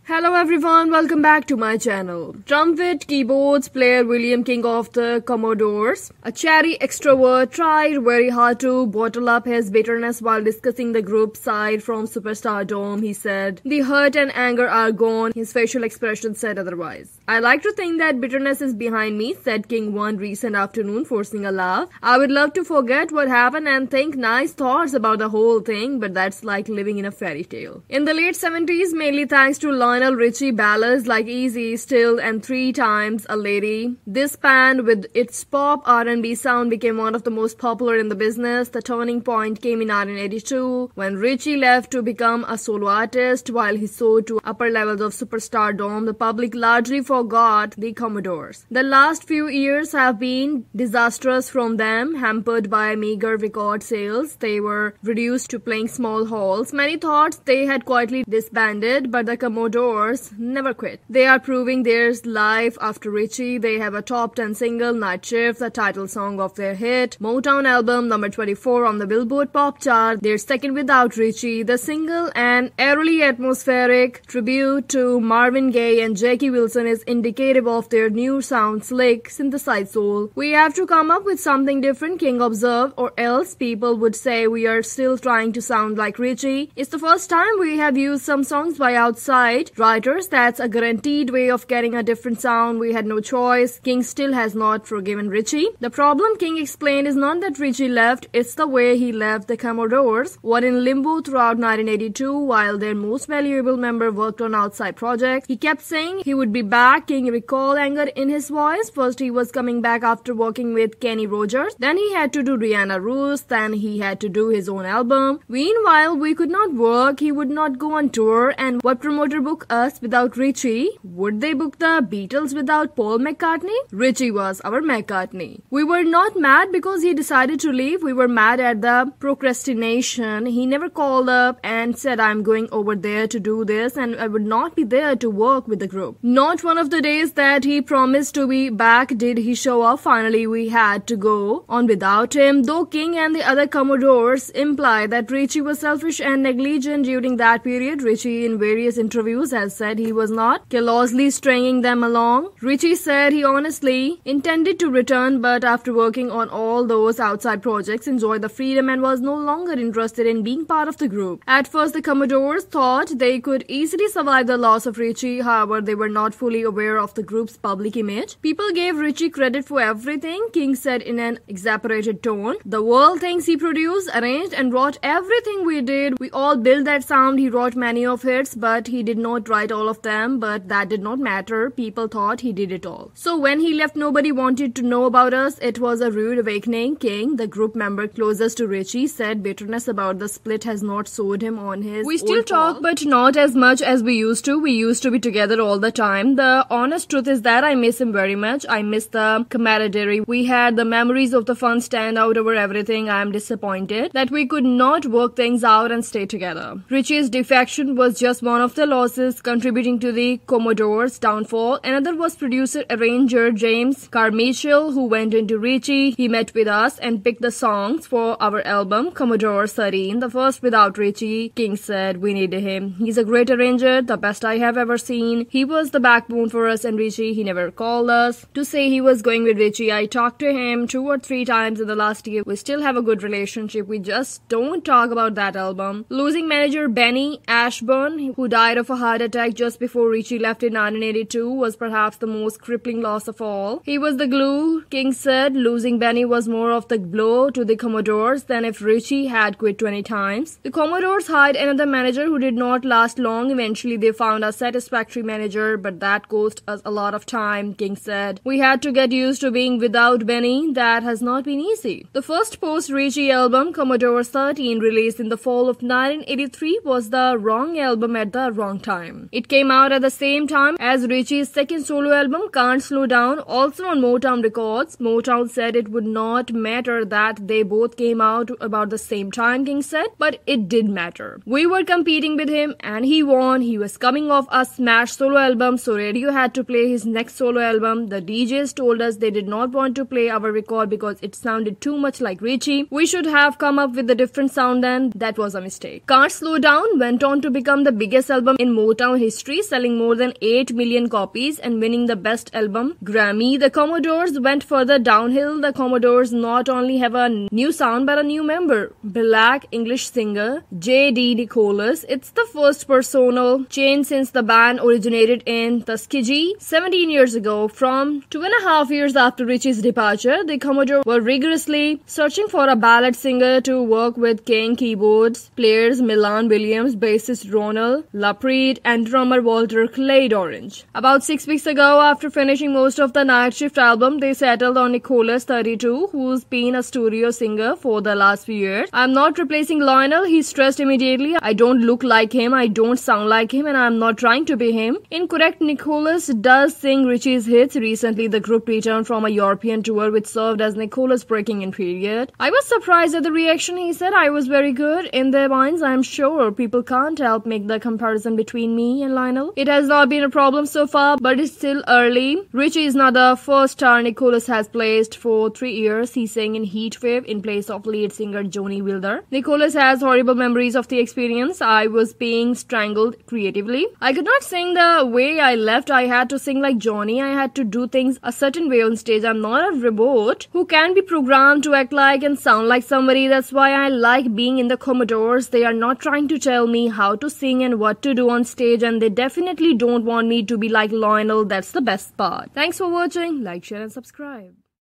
Hello everyone, welcome back to my channel. Trumpet keyboards player William King of the Commodores, a cheery extrovert, tried very hard to bottle up his bitterness while discussing the group side from superstardom. He said, "The hurt and anger are gone." His facial expression said otherwise. "I like to think that bitterness is behind me," said King one recent afternoon, forcing a laugh. "I would love to forget what happened and think nice thoughts about the whole thing, but that's like living in a fairy tale." In the late 70s, mainly thanks to Lionel Richie ballads like Easy, Still, and Three Times a Lady, this band with its pop R&B sound became one of the most popular in the business. The turning point came in 1982 when Richie left to become a solo artist. While he soared to upper levels of superstardom, the public largely forgot the Commodores. The last few years have been disastrous from them, hampered by meager record sales. They were reduced to playing small halls. Many thought they had quietly disbanded, but the Commodores never quit. They are proving there's life after Richie. They have a top 10 single, Night Shift, the title song of their hit Motown album, number 24 on the Billboard Pop chart. Their second without Richie. The single, an eerily atmospheric tribute to Marvin Gaye and Jackie Wilson, is indicative of their new sound, slick, synthesized soul. "We have to come up with something different," King observed, "or else people would say we are still trying to sound like Richie. It's the first time we have used some songs by outside writers. That's a guaranteed way of getting a different sound. We had no choice." King still has not forgiven Richie. The problem, King explained, is not that Richie left, it's the way he left the Commodores, were in limbo throughout 1982 while their most valuable member worked on outside projects. He kept saying he would be back. King recalled anger in his voice. First he was coming back after working with Kenny Rogers, then he had to do Rihanna Roos, then he had to do his own album. Meanwhile, we could not work, he would not go on tour, and what promoter book us without Richie? Would they book the Beatles without Paul McCartney? Richie was our McCartney. We were not mad because he decided to leave. We were mad at the procrastination. He never called up and said, "I'm going over there to do this," and I would not be there to work with the group. Not one of the days that he promised to be back did he show up. Finally, we had to go on without him. Though King and the other Commodores imply that Richie was selfish and negligent during that period, Richie in various interviews has said he was not callously stringing them along. Richie said he honestly intended to return, but after working on all those outside projects, enjoyed the freedom and was no longer interested in being part of the group. At first, the Commodores thought they could easily survive the loss of Richie. However, they were not fully aware of the group's public image. "People gave Richie credit for everything," King said in an exasperated tone. "The world thinks he produced, arranged, and wrote everything we did. We all built that sound. He wrote many of hits, but he did not write all of them, but that did not matter. People thought he did it all. So when he left, nobody wanted to know about us. It was a rude awakening." King, the group member closest to Richie, said bitterness about the split has not sold him on his "We still talk, but not as much as we used to. We used to be together all the time. The honest truth is that I miss him very much. I miss the camaraderie we had. The memories of the fun stand out over everything. I am disappointed that we could not work things out and stay together." Richie's defection was just one of the losses contributing to the Commodores' downfall. Another was producer-arranger James Carmichael, who went into Richie. He met with us and picked the songs for our album Commodore 13, the first without Richie. King said, "We needed him. He's a great arranger, the best I have ever seen. He was the backbone for us and Richie. He never called us to say he was going with Richie. I talked to him 2 or 3 times in the last year. We still have a good relationship. We just don't talk about that album." Losing manager Benny Ashburn, who died of a heart attack just before Richie left in 1982, was perhaps the most crippling loss of all. He was the glue, King said. Losing Benny was more of the blow to the Commodores than if Richie had quit 20 times. The Commodores hired another manager who did not last long. Eventually, they found a satisfactory manager, but that cost us a lot of time, King said. "We had to get used to being without Benny. That has not been easy." The first post-Richie album, Commodore 13, released in the fall of 1983, was the wrong album at the wrong time. It came out at the same time as Richie's second solo album, Can't Slow Down, also on Motown Records. Motown said it would not matter that they both came out about the same time, King said, but it did matter. "We were competing with him and he won. He was coming off a smash solo album, so radio had to play his next solo album. The DJs told us they did not want to play our record because it sounded too much like Richie. We should have come up with a different sound then. That was a mistake." Can't Slow Down went on to become the biggest album in Motown Motown history, selling more than 8 million copies and winning the Best Album Grammy. The Commodores went further downhill. The Commodores not only have a new sound but a new member, black English singer J.D. Nicholas. It's the first personal change since the band originated in Tuskegee 17 years ago. From 2.5 years after Richie's departure, the Commodores were rigorously searching for a ballad singer to work with King keyboards players Milan Williams, bassist Ronald Lapreet, and drummer Walter Clyde Orange. About 6 weeks ago, after finishing most of the Night Shift album, they settled on Nicholas, 32, who's been a studio singer for the last few years. I'm not replacing Lionel, he stressed immediately. I don't look like him, I don't sound like him, and I'm not trying to be him. Incorrect, Nicholas does sing Richie's hits. Recently, the group returned from a European tour which served as Nicholas' breaking-in period. I was surprised at the reaction. He said, I was very good. In their minds, I'm sure people can't help make the comparison between me and Lionel. It has not been a problem so far, but it's still early. Richie is not the first star Nicholas has placed. For 3 years, he sang in Heatwave in place of lead singer Johnny Wilder. Nicholas has horrible memories of the experience. I was being strangled creatively. I could not sing the way I left. I had to sing like Johnny. I had to do things a certain way on stage. I'm not a robot who can be programmed to act like and sound like somebody. That's why I like being in the Commodores. They are not trying to tell me how to sing and what to do on stage, and they definitely don't want me to be like Lionel. That's the best part. Thanks for watching. Like, share and subscribe.